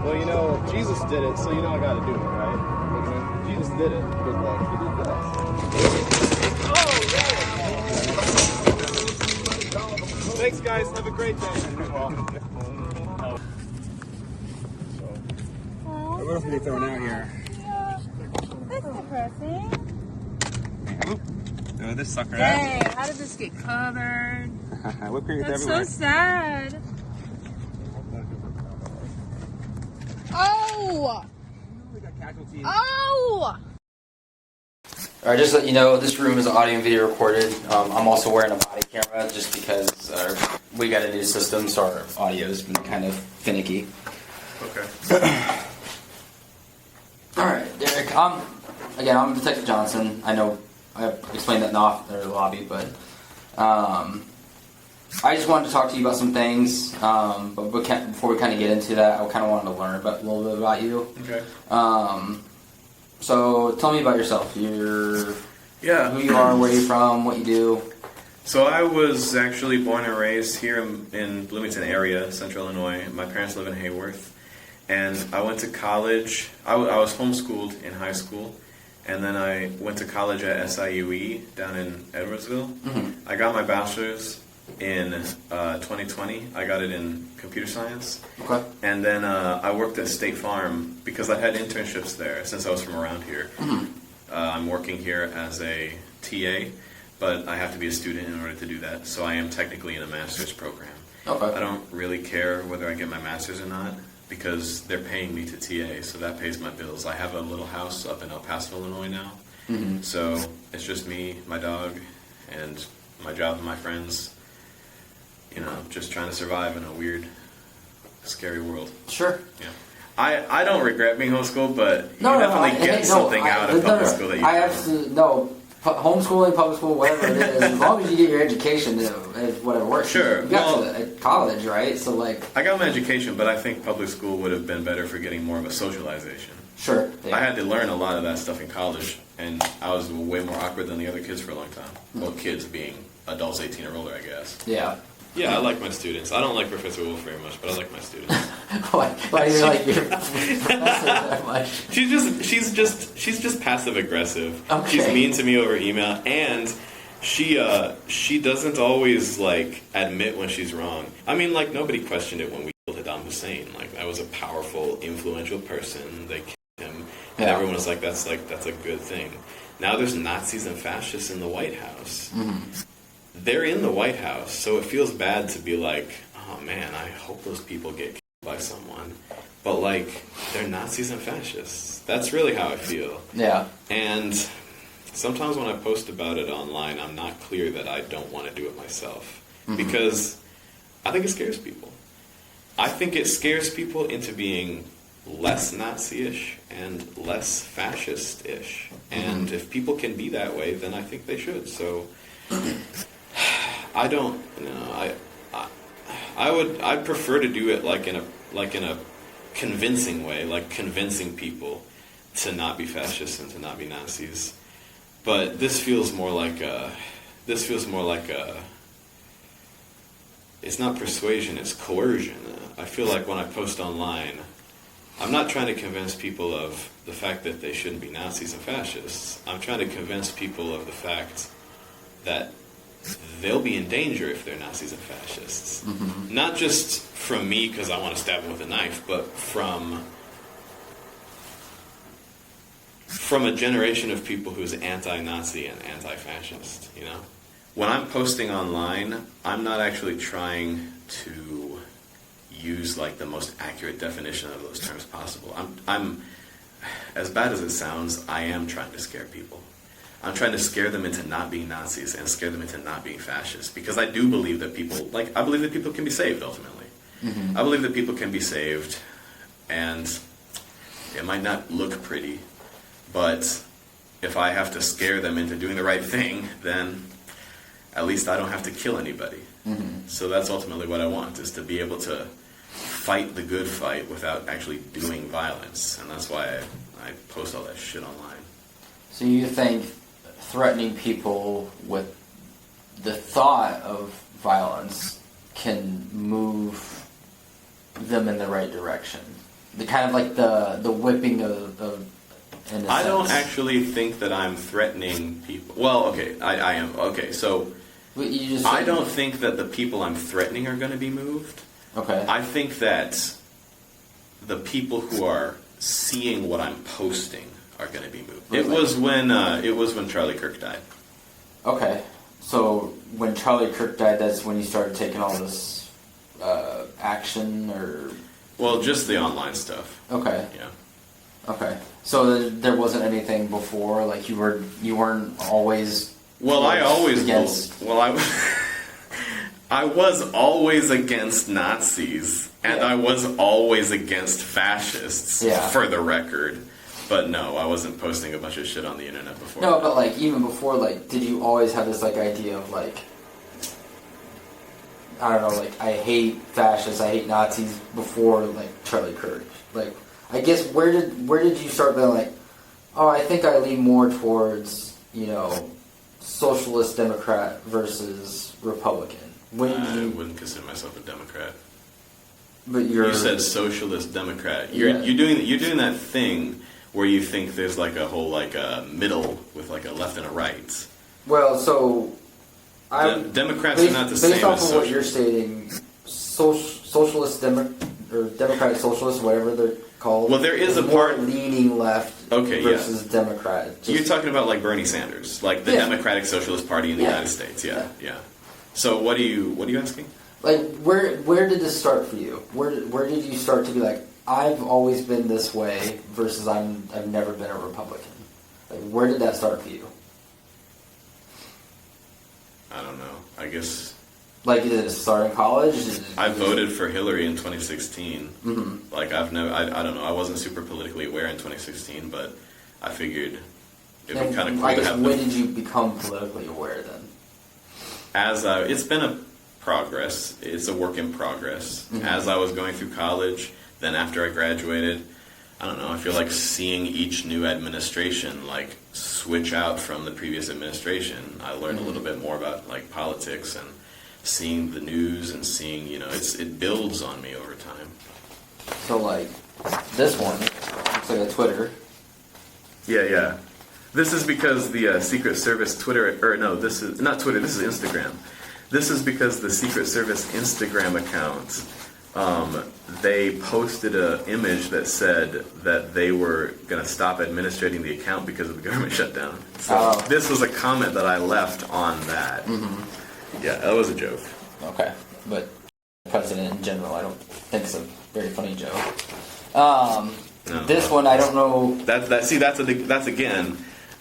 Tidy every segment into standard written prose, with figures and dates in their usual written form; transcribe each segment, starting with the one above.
Well, you know, Jesus did it, so you know I gotta do it, right? You know, Jesus did it. Good luck. He did that. Oh, thanks, guys. Have a great day. What else are they throwing out here? That's depressing. Throw this sucker out. Dang, how did this get covered? Whipped cream That's everywhere. so sad. Oh! We got casualties. Oh! Alright, just to let you know, this room is audio and video recorded. I'm also wearing a body camera just because we got a new system, so our audio's been kind of finicky. Okay. Alright, Derek, I'm Detective Johnson. I know I explained that in the lobby, but I just wanted to talk to you about some things, but before we kind of get into that, I kind of wanted to learn a little bit about you. Okay. So tell me about yourself. Who you are, where you're from, what you do. So I was actually born and raised here in Bloomington area, Central Illinois. My parents live in Hayworth. And I went to college. I was homeschooled in high school. And then I went to college at SIUE down in Edwardsville. Mm-hmm. I got my bachelor's in 2020. I got it in computer science. Okay. And then I worked at State Farm because I had internships there since I was from around here. Mm-hmm. I'm working here as a TA, but I have to be a student in order to do that. So I am technically in a master's program. Okay. I don't really care whether I get my master's or not because they're paying me to TA, so that pays my bills. I have a little house up in El Paso, Illinois now. Mm-hmm. So it's just me, my dog, and my job and my friends. You know, just trying to survive in a weird, scary world. Sure. Yeah. I don't regret being homeschooled, but you definitely get something out of public school that you homeschooling, public school, whatever it is, as long as you get your education, whatever works. Sure. You got to college, right? So like. I got my education, but I think public school would have been better for getting more of a socialization. Sure. Yeah. I had to learn a lot of that stuff in college, and I was way more awkward than the other kids for a long time. Mm-hmm. Well, kids being adults 18 or older, I guess. Yeah. Yeah, I like my students. I don't like Professor Wolf very much, but I like my students. Why do you like your professor that much? She's just passive aggressive. Okay. She's mean to me over email, and she doesn't always like admit when she's wrong. I mean, like nobody questioned it when we killed Saddam Hussein. Like that was a powerful, influential person. They killed him, and everyone was like, that's a good thing. Now there's Nazis and fascists in the White House. Mm-hmm. They're in the White House, so it feels bad to be like, oh man, I hope those people get killed by someone. But like, they're Nazis and fascists. That's really how I feel. Yeah. And sometimes when I post about it online, I'm not clear that I don't want to do it myself. Mm-hmm. Because I think it scares people. I think it scares people into being less Nazi-ish and less fascist-ish. Mm-hmm. And if people can be that way, then I think they should. So I'd prefer to do it like in a convincing way, like convincing people to not be fascists and to not be Nazis. But this feels more like it's not persuasion, it's coercion. I feel like when I post online, I'm not trying to convince people of the fact that they shouldn't be Nazis and fascists. I'm trying to convince people of the fact that they'll be in danger if they're Nazis and fascists. Mm-hmm. Not just from me because I want to stab them with a knife, but from a generation of people who's anti-Nazi and anti-fascist, you know? When I'm posting online, I'm not actually trying to use like the most accurate definition of those terms possible. I'm as bad as it sounds, I am trying to scare people. I'm trying to scare them into not being Nazis and scare them into not being fascists, because I do believe that people can be saved ultimately. Mm-hmm. I believe that people can be saved, and it might not look pretty, but if I have to scare them into doing the right thing, then at least I don't have to kill anybody. Mm-hmm. So that's ultimately what I want, is to be able to fight the good fight without actually doing violence, and that's why I post all that shit online. So you think threatening people with the thought of violence can move them in the right direction? the kind of like the whipping of in a I don't sense. actually think that I'm threatening people. Well, okay, I am. Okay, so But you just I don't think that the people I'm threatening are going to be moved. Okay. I think that the people who are seeing what I'm posting are going to be moved. It was when Charlie Kirk died. Okay. So when Charlie Kirk died, that's when you started taking all this action, or Well, just the online stuff. okay. Yeah. Okay. So there wasn't anything before, like you weren't always. Well, I always against. I was always against Nazis, and Yeah. I was always against fascists. Yeah. For the record, but no, I wasn't posting a bunch of shit on the internet before. No, but like even before, like, did you always have this like idea of like, I don't know, like I hate fascists, I hate Nazis before like Charlie Kirk? Like, I guess where did you start being like, oh, I think I lean more towards, socialist Democrat versus Republican. When did I you? wouldn't consider myself a Democrat. But You said socialist Democrat. You're doing that thing where you think there's like a whole like a middle with like a left and a right. Well, so Democrats are not the same based off as of what you're stating, socialist or democratic socialist, whatever they're called. Well, there is a more part leaning left Okay, versus Democrat. You're talking about like Bernie Sanders, like the Yeah. Democratic Socialist Party in the Yeah. United States. Yeah. So what are you asking? Like, where did this start for you? Where did you start to be like, I've always been this way versus I've never been a Republican? Like, where did that start for you? I don't know. I guess Like, did it start in college? I voted for Hillary in 2016. Mm-hmm. Like I don't know. I wasn't super politically aware in 2016, but I figured it'd be kind of cool I to guess have. when did you become politically aware then? It's been a progress. It's a work in progress. Mm-hmm. As I was going through college, then after I graduated, I don't know. I feel like seeing each new administration like switch out from the previous administration. I learned a little bit more about like politics and seeing the news and seeing it builds on me over time. So, like, this one looks like a Twitter. Yeah. This is because the Secret Service Twitter, or no, this is not Twitter. This is Instagram. This is because the Secret Service Instagram account, they posted an image that said that they were going to stop administrating the account because of the government shutdown. So this was a comment that I left on that. Mm-hmm. Yeah, that was a joke. Okay, but president in general, I don't think it's a very funny joke. No. This one, I don't know. That's again.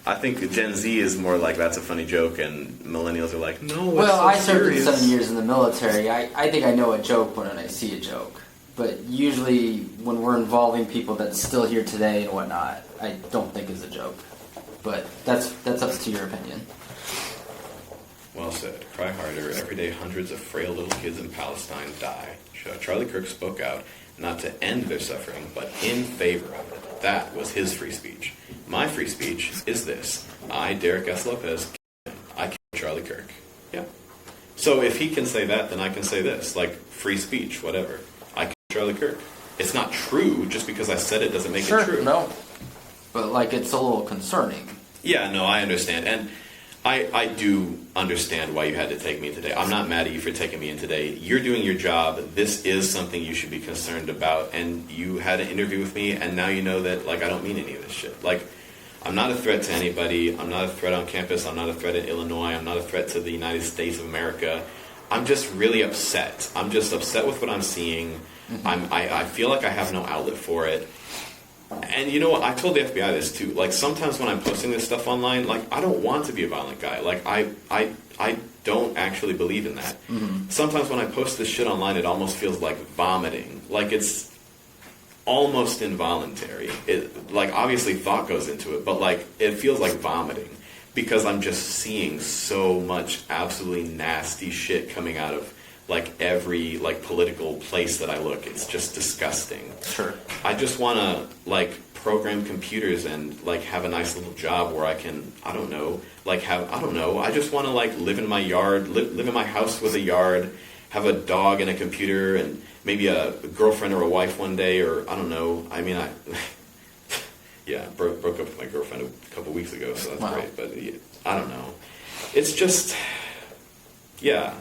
I think Gen Z is more like that's a funny joke, and millennials are like, no. Well, so I served serious. 7 years in the military. I think I know a joke when I see a joke. But usually, when we're involving people that's still here today and whatnot, I don't think it's a joke. But that's up to your opinion. Well said. Cry harder. Every day, hundreds of frail little kids in Palestine die. Charlie Kirk spoke out, not to end their suffering, but in favor of it. That was his free speech. My free speech is this. I, Derek S. Lopez, I killed Charlie Kirk. Yeah. So if he can say that, then I can say this. Like, free speech, whatever. I killed Charlie Kirk. It's not true. Just because I said it doesn't make it true. No. But, like, it's a little concerning. Yeah, no, I understand. And I do understand why you had to take me today. I'm not mad at you for taking me in today. You're doing your job. This is something you should be concerned about. And you had an interview with me, and now you know that, like, I don't mean any of this shit. Like, I'm not a threat to anybody. I'm not a threat on campus. I'm not a threat in Illinois. I'm not a threat to the United States of America. I'm just really upset. I'm just upset with what I'm seeing. Mm-hmm. I feel like I have no outlet for it. And you know what? I told the FBI this too. Like, sometimes when I'm posting this stuff online, like, I don't want to be a violent guy. Like, I don't actually believe in that. Mm-hmm. Sometimes when I post this shit online, it almost feels like vomiting. Like, it's almost involuntary. Like, obviously thought goes into it, but, like, it feels like vomiting. Because I'm just seeing so much absolutely nasty shit coming out of, like, every, like, political place that I look. It's just disgusting. Sure. I just want to, like, program computers and, like, have a nice little job where I can, I just want to, like, live in my yard, live in my house with a yard have a dog and a computer and maybe a girlfriend or a wife one day, or I don't know. I mean, yeah, broke up with my girlfriend a couple weeks ago, so that's great. But I don't know. It's just, yeah,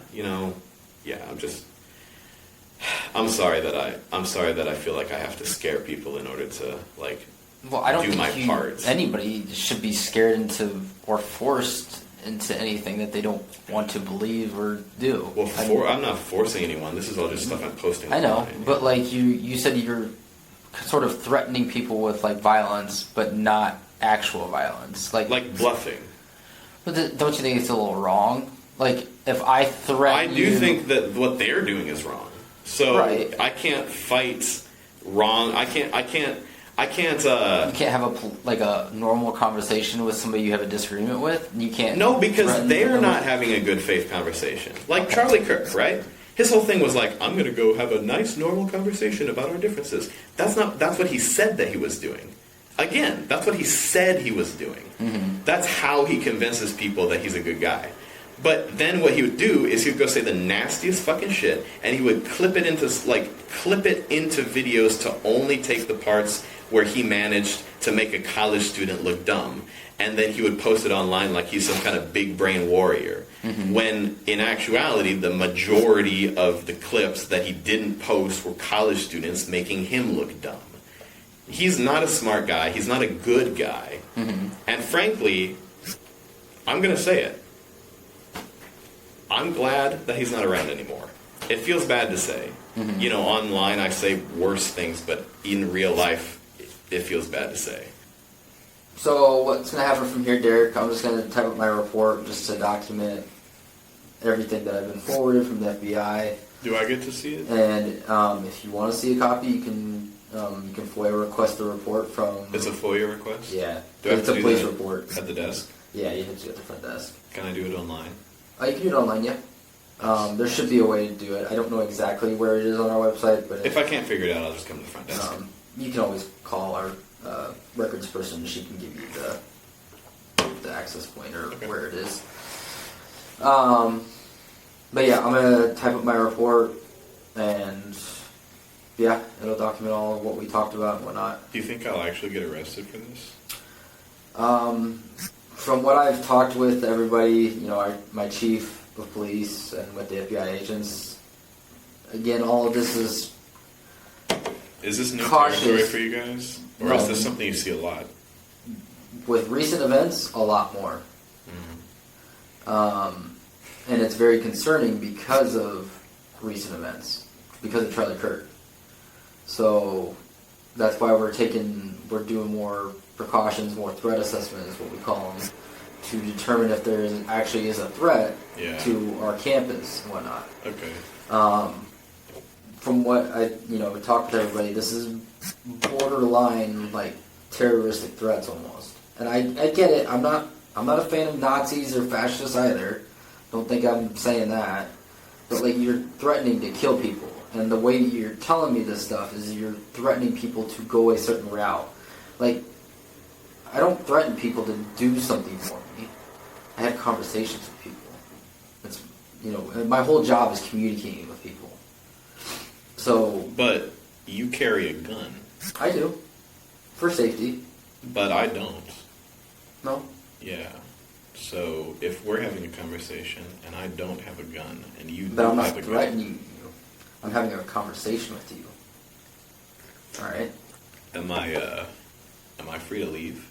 I'm sorry that I feel like I have to scare people in order to like. Well, I don't do my think part. Anybody should be scared into or forced into anything that they don't want to believe or do. Well, I'm not forcing anyone. This is all just stuff I'm posting. I know, online. but like you said, you're sort of threatening people with like violence, but not actual violence, like bluffing. But don't you think it's a little wrong? Like if I threaten, I do think that what they're doing is wrong. So right. I can't fight wrong. I can't. You can't have a normal conversation with somebody you have a disagreement with. You can't. No, because they're not having a good faith conversation. Like Charlie Kirk, right? His whole thing was like, I'm going to go have a nice normal conversation about our differences. That's what he said that he was doing. Again, that's what he said he was doing. Mm-hmm. That's how he convinces people that he's a good guy. But then what he would do is he would go say the nastiest fucking shit, and he would clip it into videos to only take the parts where he managed to make a college student look dumb, and then he would post it online like he's some kind of big brain warrior. Mm-hmm. When in actuality, the majority of the clips that he didn't post were college students making him look dumb. He's not a smart guy. He's not a good guy. Mm-hmm. And frankly, I'm going to say it. I'm glad that he's not around anymore. It feels bad to say. Mm-hmm. Online I say worse things, but in real life, it feels bad to say. So what's going to happen from here, Derek? I'm just going to type up my report just to document everything that I've been forwarded from the FBI. Do I get to see it? And if you want to see a copy, you can FOIA request the report from... It's a FOIA request? Yeah. Do I have it's to a do police that report. at the desk? Yeah, you have to do it at the front desk. Can I do it online? You can do it online, yeah. There should be a way to do it. I don't know exactly where it is on our website, but... If I can't figure it out, I'll just come to the front desk. You can always call our records person. She can give you the access point or where it is. But yeah, I'm going to type up my report, and yeah, it'll document all of what we talked about and whatnot. Do you think I'll actually get arrested for this? From what I've talked with everybody, my chief of police and with the FBI agents, again, all of this is this new cautious territory for you guys? Or is this something you see a lot? With recent events, a lot more. Mm-hmm. And it's very concerning because of recent events, because of Charlie Kirk. So that's why we're doing more precautions, more threat assessment is what we call them, to determine if there actually is a threat to our campus and whatnot. Okay. From what I talked with everybody, this is borderline like terroristic threats almost. And I get it. I'm not a fan of Nazis or fascists either. Don't think I'm saying that. But like, you're threatening to kill people, and the way you're telling me this stuff is you're threatening people to go a certain route. Like, I don't threaten people to do something for me. I have conversations with people. It's my whole job is communicating with people. So. But you carry a gun. I do, for safety. But I don't. No. Yeah. So if we're having a conversation and I don't have a gun and you but do I'm not have a gun, threatening you. I'm having a conversation with you. All right. Am I free to leave?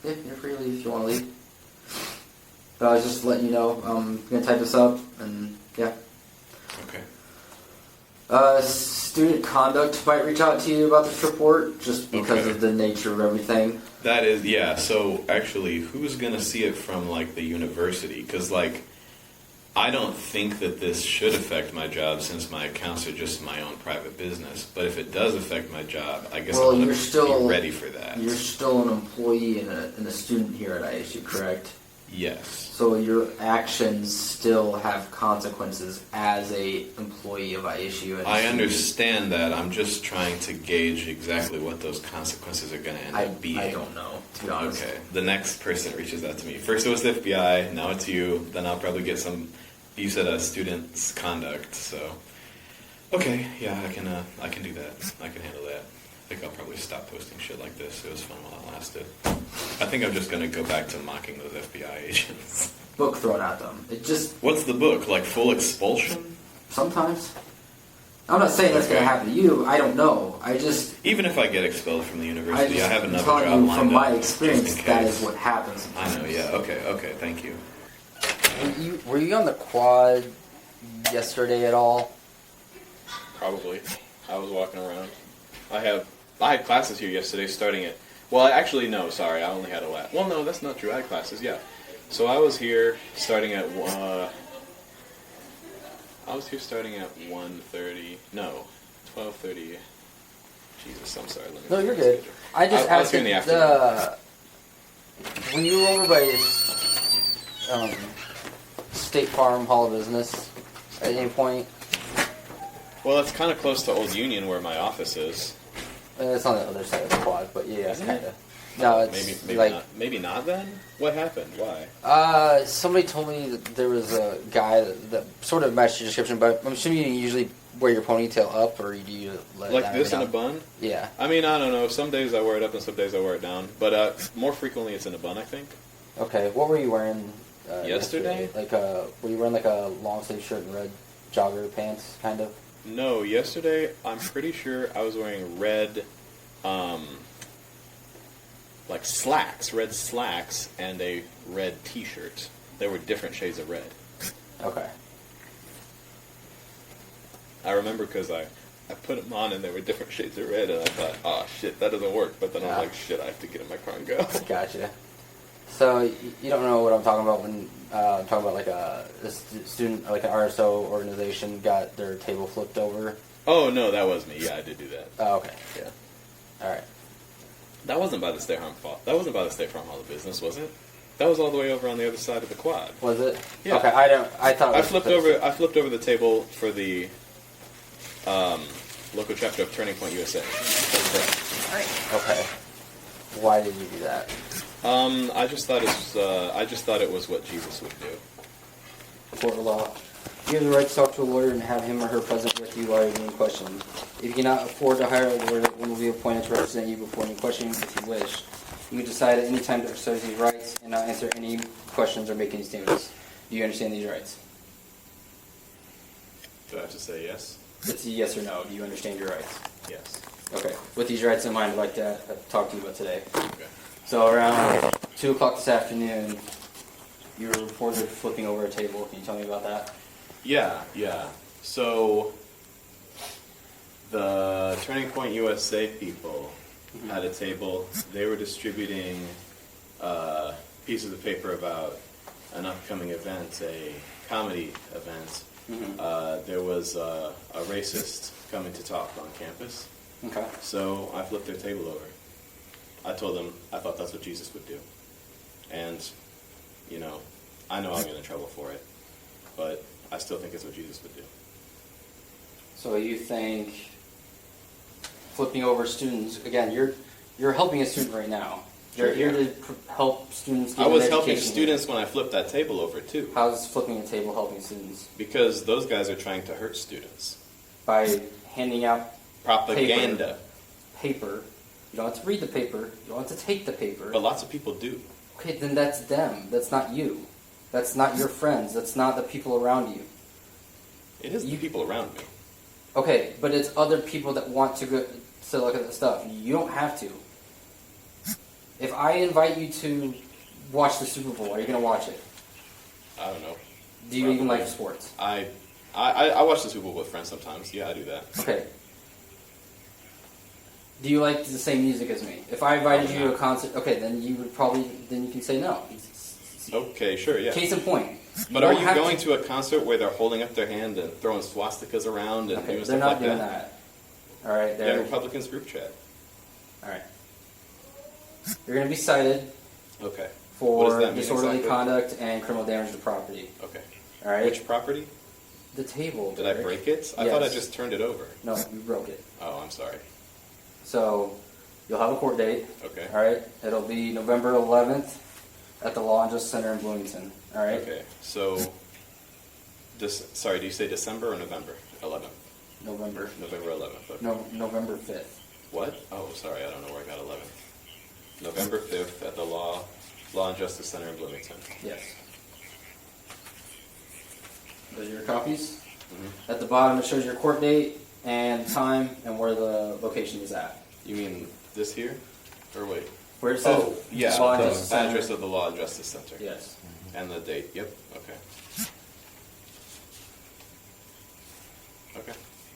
Yeah, you're free to leave if you want to leave. But I was just letting you know. I'm gonna type this up, and yeah. Okay. Student conduct might reach out to you about this report just because of the nature of everything. That is, yeah. So actually, who's gonna see it from like the university? Because like, I don't think that this should affect my job since my accounts are just my own private business. But if it does affect my job, I guess I'm going to be ready for that. You're still an employee and a student here at ISU, correct? Yes. So your actions still have consequences as a employee of ISU. I understand that. I'm just trying to gauge exactly what those consequences are going to end up being. I don't know, to be honest. Okay. The next person reaches out to me. First it was the FBI, now it's you. Then I'll probably get some You said a student's conduct, so okay, yeah, I can do that. I can handle that. I think I'll probably stop posting shit like this. It was fun while it lasted. I think I'm just gonna go back to mocking those FBI agents. Book thrown at them. It just What's the book? Like full expulsion? sometimes. I'm not saying that's going to happen to you. I don't know. I just. Even if I get expelled from the I university, just I have another telling job you lined from my up, experience just in that case. is what happens. I know. Yeah. Okay. Thank you. Were you on the quad yesterday at all? Probably. I was walking around. I had classes here yesterday starting at... Well, actually, no, sorry. I only had a lab. Well, no, that's not true. I had classes, yeah. So I was here starting at... I was here starting at 1:30. No, 12:30. Jesus, I'm sorry. Let me No, look you're at the good. schedule. I just I was asked here in the if afternoon. when you were over by State Farm Hall of Business at any point. Well, it's kind of close to Old Union where my office is. It's on the other side of the quad, but yeah, Isn't kind it? of. No, it's Maybe like not. Maybe not then? What happened? Why? somebody told me that there was a guy that sort of matched your description, but I'm assuming you usually wear your ponytail up, or do you let it Like down this in every a now- bun? Yeah. I mean, I don't know. Some days I wear it up and some days I wear it down. But more frequently it's in a bun, I think. Okay. What were you wearing Yesterday? Like were you wearing like a long sleeve shirt and red jogger pants, kind of? No, yesterday I'm pretty sure I was wearing red, like slacks, red slacks, and a red T-shirt. There were different shades of red. Okay. I remember because I put them on and there were different shades of red, and I thought, oh shit, that doesn't work. But then I Yeah. was like, shit, I have to get in my car and go. Gotcha. So you don't know what I'm talking about when I'm talking about like a student, like an RSO organization got their table flipped over. Oh no, that was me. Yeah, I did do that. Oh, okay. Yeah. All right. That wasn't by the State Farm fault. That wasn't by the State Farm Hall of Business, was it? That was all the way over on the other side of the quad. Was it? Yeah. Okay. I thought it I was flipped over the table for the local chapter of Turning Point USA. That's correct. Okay. Why did you do that? I just thought it was what Jesus would do. Court of law. You have the right to talk to a lawyer and have him or her present with you while you're being questioned. If you cannot afford to hire a lawyer, one will be appointed to represent you before any questioning if you wish. You can decide at any time to exercise these rights and not answer any questions or make any statements. Do you understand these rights? Do I have to say yes? It's a yes or no. Do you understand your rights? Yes. Okay. With these rights in mind, I'd like to talk to you about today. Okay. So around 2 o'clock this afternoon, you were reported flipping over a table. Can you tell me about that? Yeah. So the Turning Point USA people had a table. They were distributing pieces of paper about an upcoming event, a comedy event. There was a racist coming to talk on campus. Okay. So I flipped their table over. I told them I thought that's what Jesus would do. And, you know, I know I'll get in trouble for it, but I still think it's what Jesus would do. So you think flipping over students, again, you're helping a student right now. Sure, You're here yeah. to help students get I was an helping education. students when I flipped that table over, too. How's flipping a table helping students? Because those guys are trying to hurt students. By handing out Propaganda. paper. You don't have to read the paper. You don't have to take the paper. But lots of people do. Okay, then that's them. That's not you. That's not your friends. That's not the people around you. It is the people around me. Okay, but it's other people that want to go to look at the stuff. You don't have to. If I invite you to watch the Super Bowl, are you going to watch it? I don't know. Do you even like sports? I watch the Super Bowl with friends sometimes. Yeah, I do that. Okay. Do you like the same music as me? If I invited you to a concert, okay, then you can say no. Okay, sure, yeah. Case in point. But are you going to a concert where they're holding up their hand and throwing swastikas around and Okay, doing they're stuff not like doing that? that. All right, Yeah, they're Republicans group chat. all right. You're going to be cited Okay. What does for that mean disorderly exactly? conduct and criminal damage to property. Okay. All right. Which property? The table. Did I Derek. break it? I thought I Yes. just turned it over. No, you broke it. Oh, I'm sorry. So you'll have a court date. Okay. All right. It'll be November 11th at the Law and Justice Center in Bloomington. All right. Okay. So Sorry, do you say December or November 11th? November. November 11th. Okay. No, November 5th. What? Oh, sorry, I don't know where I got 11th. November 5th at the Law and Justice Center in Bloomington. Yes. Those are your copies. Mm-hmm. At the bottom, it shows your court date and time and where the location is at. You mean this here? Or wait? Where it says Oh, yeah, Law and the Justice Center. address of the Law and Justice Center. Yes. And the date. Yep. Okay. Okay.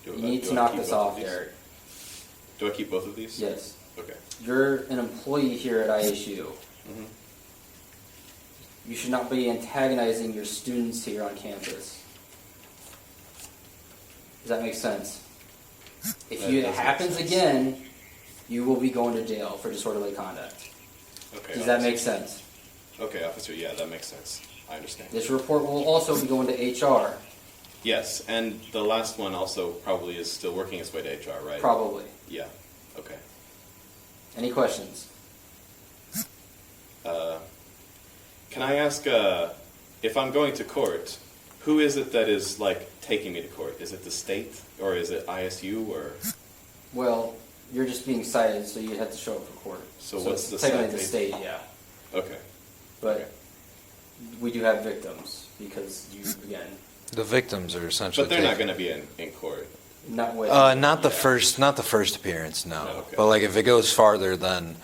You need to knock this off, Derek. Do I keep both of these? Yes. Okay. You're an employee here at ISU. Mm-hmm. You should not be antagonizing your students here on campus. Does that make sense? If That it does make happens sense. again, you will be going to jail for disorderly conduct. Okay. Does that officer. make sense? Okay, officer. Yeah, that makes sense. I understand. This report will also be going to HR. Yes, and the last one also probably is still working its way to HR, right? Probably. Yeah. Okay. Any questions? Can I ask, if I'm going to court, who is it that is like taking me to court? Is it the state or is it ISU or? Well, you're just being cited, so you have to show up for court. So what's it's the technically the citation? state, yeah. Okay. But Okay. we do have victims because you again The victims are essentially. But they're not taken- going to be in court. not with Not the first appearance, no. Oh, okay. But like if it goes farther, then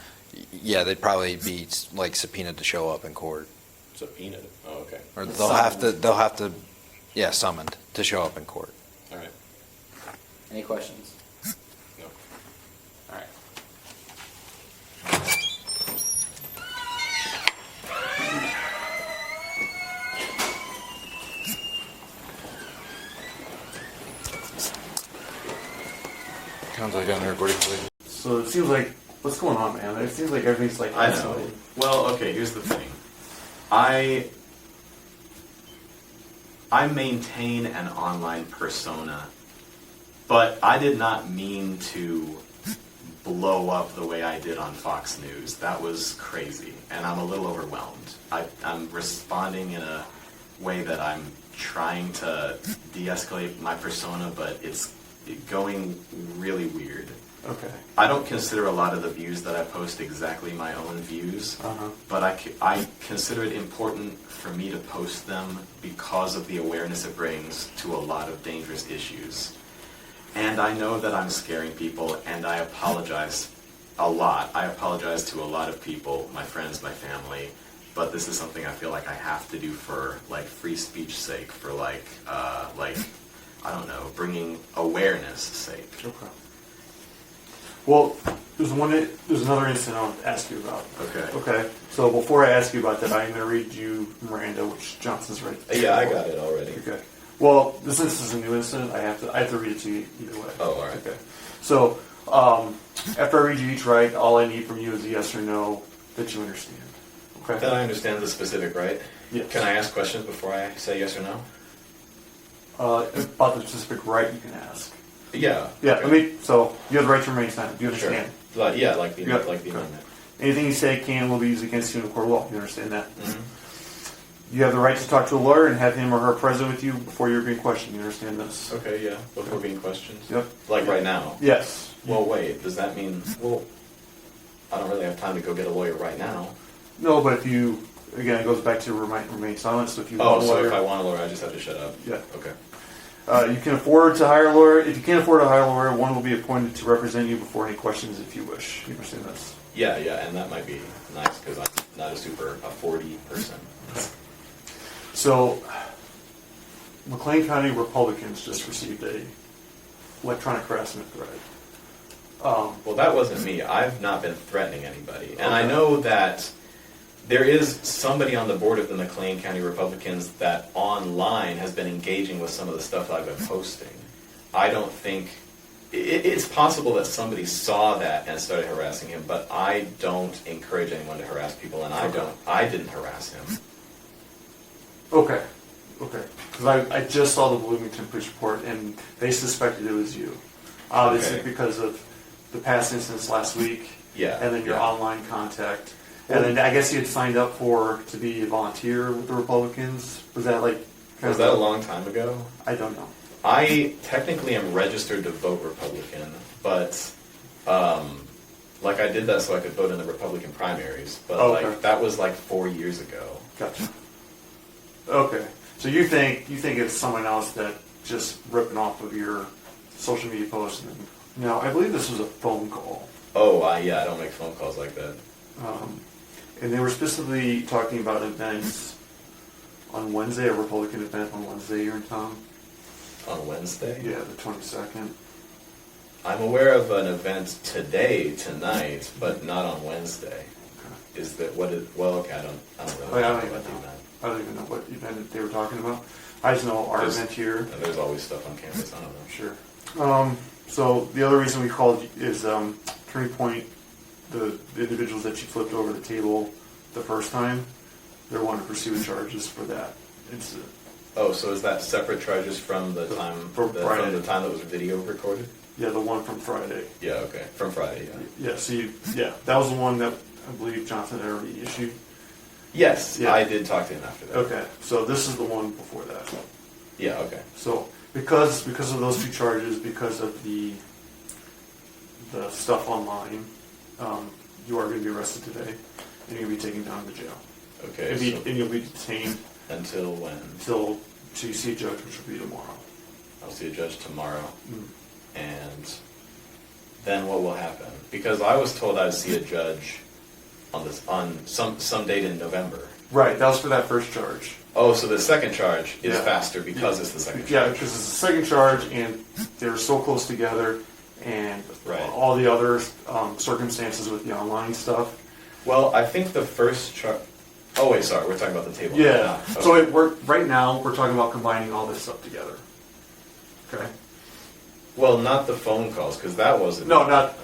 yeah, they'd probably be like subpoenaed to show up in court, Subpoenaed. Oh, okay. or It's they'll have to, yeah, summoned to show up in court. All right. Any questions? No. All right. Sounds like on the recording. So it seems like, what's going on, man? It seems like everything's like I know. isolated. Well, okay, here's the thing. I maintain an online persona, but I did not mean to blow up the way I did on Fox News. That was crazy, and I'm a little overwhelmed. I'm responding in a way that I'm trying to de-escalate my persona, but it's going really weird. Okay. I don't consider a lot of the views that I post exactly my own views, Uh-huh. but I consider it important for me to post them because of the awareness it brings to a lot of dangerous issues. And I know that I'm scaring people, and I apologize a lot. I apologize to a lot of people, my friends, my family, but this is something I feel like I have to do for like free speech sake, for like I don't know, bringing awareness sake. Okay. Well, there's another incident I want to ask you about. Okay. Okay. So before I ask you about that, I'm going to read you Miranda, which Johnson's right. Yeah, I got it already. Okay. Well, since this is a new incident, I have to read it to you either way. Oh, all right. Okay. So after I read you each right, all I need from you is a yes or no that you understand. Okay. That I understand the specific right. Yes. Can I ask questions before I say yes or no? About the specific right you can ask. Yeah. Yeah. okay. So you have the right to remain silent. Do you understand? Sure. Like the Yeah, like the okay. amendment. Anything you say can and will be used against you in a court of law. You understand that? Mm-hmm. You have the right to talk to a lawyer and have him or her present with you before you're being questioned. You understand this? Okay, yeah. Before being questioned. Yep. Like right now. Yes. Well, wait. Does that mean? Well, I don't really have time to go get a lawyer right now. No, but if you, again, it goes back to remain silent. So if you Oh, want a so lawyer, if I want a lawyer, I just have to shut up. Yeah. Okay. You can afford to hire a lawyer. If you can't afford to hire a lawyer, one will be appointed to represent you before any questions if you wish. You understand this? Yeah, and that might be nice because I'm not a 40 person. So, McLean County Republicans just received a electronic harassment threat. Well, that wasn't me. I've not been threatening anybody. And I know that there is somebody on the board of the McLean County Republicans that online has been engaging with some of the stuff I've been posting. I don't think... It's possible that somebody saw that and started harassing him, but I don't encourage anyone to harass people, and I didn't harass him. Okay. Because I just saw the Bloomington police report, and they suspected it was you. Obviously, Okay. because of the past incidents last week, Yeah. and then your yeah. online contact. And then I guess you had signed up to be a volunteer with the Republicans. Was that like Was that a long time ago? I don't know. I technically am registered to vote Republican, but like I did that so I could vote in the Republican primaries. But Oh, okay. like that was like 4 years ago. Gotcha. Okay. So you think it's someone else that just ripping off of your social media posts? Now, I believe this was a phone call. Oh, yeah, I don't make phone calls like that. And they were specifically talking about events on Wednesday, a Republican event on Wednesday here in town. On Wednesday? Yeah, the 22nd. I'm aware of an event tonight, but not on Wednesday. Okay. Is that what it, well, okay, I don't really I know don't about even the know. event. I don't even know what event they were talking about. I just know our There's- event here. And there's always stuff on campus, I don't know. Sure. So the other reason we called is Turning Point, the individuals that you flipped over the table the first time, they're wanting to pursue charges for that incident. Oh, so is that separate charges from the time From Friday. from the time that was video recorded? Yeah, the one from Friday. Yeah, okay. From Friday, yeah. Yeah, that was the one that I believe Johnson had already issued. Yes, Yeah. I did talk to him after that. Okay, so this is the one before that. Yeah, okay. So because of those two charges, because of the stuff online, you are going to be arrested today, and you're going to be taken down to jail. Okay, And you'll be detained until when? until you see a judge, which will be tomorrow. I'll see a judge tomorrow. Mm. And then what will happen? Because I was told I'd see a judge on some date in November. Right, that was for that first charge. Oh, so the second charge is Yeah. faster because it's the second charge. Yeah, because it's the second charge, and they're so close together, and Right. all the other circumstances with the online stuff. Well, I think the first charge. Oh wait, sorry, we're talking about the table. Yeah. now. So Okay. right now we're talking about combining all this stuff together. Okay. Well, not the phone calls because that wasn't. No, not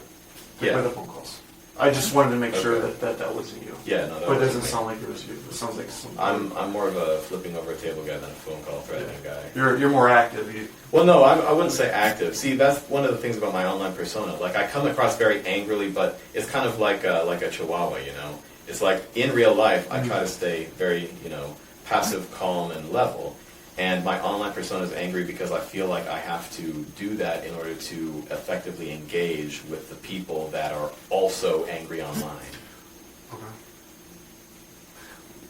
Yeah. the phone calls. I just wanted to make sure Okay. that wasn't you. Yeah, no, that But it wasn't doesn't me. sound like it was you. It sounds like some. I'm more of a flipping over a table guy than a phone call threatening guy. You're more active. Well, no, I wouldn't say active. See, that's one of the things about my online persona. Like, I come across very angrily, but it's kind of like a chihuahua, you know? It's like, in real life, I try to stay very, passive, calm, and level. And my online persona is angry because I feel like I have to do that in order to effectively engage with the people that are also angry online. Okay.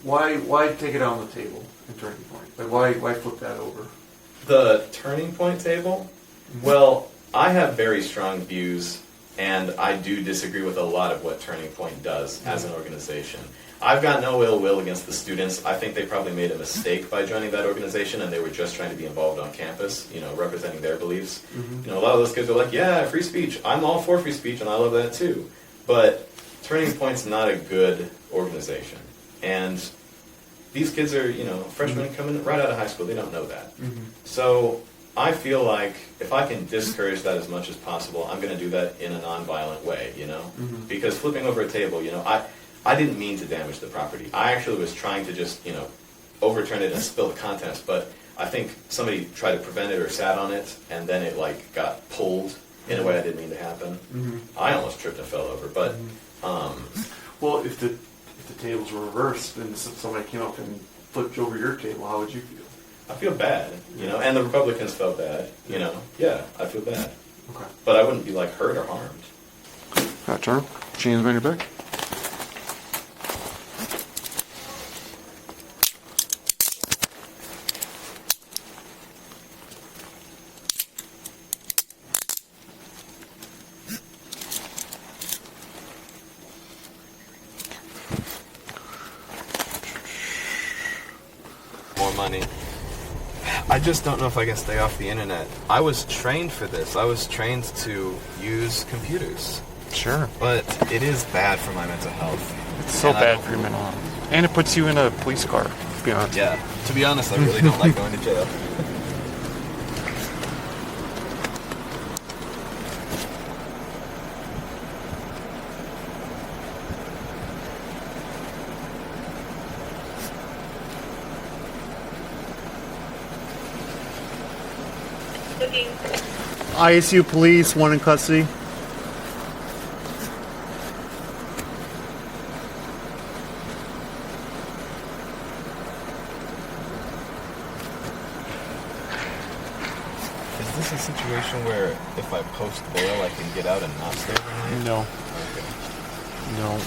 Why take it on the table in Turning Point? Like why flip that over? The turning point table? Well, I have very strong views, and I do disagree with a lot of what Turning Point does as an organization. I've got no ill will against the students. I think they probably made a mistake by joining that organization, and they were just trying to be involved on campus, representing their beliefs. Mm-hmm. A lot of those kids are like, yeah, free speech. I'm all for free speech, and I love that too. But Turning Point's not a good organization. And these kids are, freshmen coming right out of high school. They don't know that. Mm-hmm. So I feel like if I can discourage that as much as possible, I'm going to do that in a nonviolent way, Mm-hmm. Because flipping over a table, I didn't mean to damage the property. I actually was trying to just, overturn it and spill the contents, but I think somebody tried to prevent it or sat on it, and then it, got pulled in a way I didn't mean to happen. Mm-hmm. I almost tripped and fell over, but, Well, if the tables were reversed and somebody came up and flipped over your table, how would you feel? I feel bad, and the Republicans felt bad, Yeah, I feel bad. Okay. But I wouldn't be, hurt or harmed. Turner, chains behind your back. More money. I just don't know if I can stay off the internet. I was trained for this. I was trained to use computers. Sure. But it is bad for my mental health. It's so And I bad don't- for your mental health. And it puts you in a police car, to be honest. Yeah. To be honest, I really don't like going to jail. ISU police, one in custody. situation where if I post bail, I can get out and not stay overnight? No. Okay. No.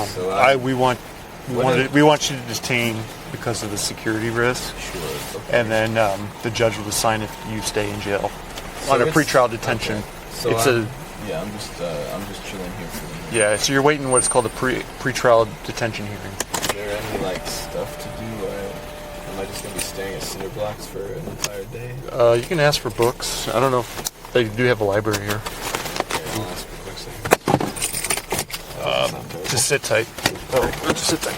So, We want you to detain because of the security risk, Sure. Okay. and then the judge will decide if you stay in jail So on a it's- pretrial detention. okay. So It's I'm just chilling here for the night. so you're waiting what's called a pretrial detention hearing. Is there any like stuff to do? Am I just gonna be staying at cinder blocks for an entire day? You can ask for books. I don't know if they do have a library here. Okay, I'll ask for books then. Just sit tight. Just sit tight.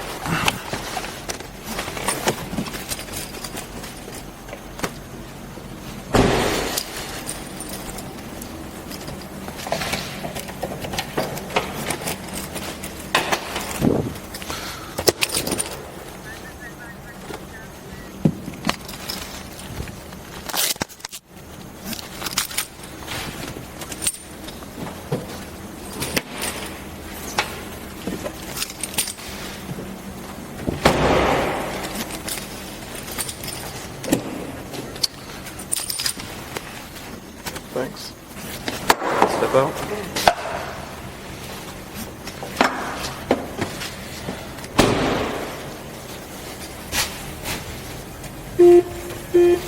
Thanks. Step out. Beep, beep.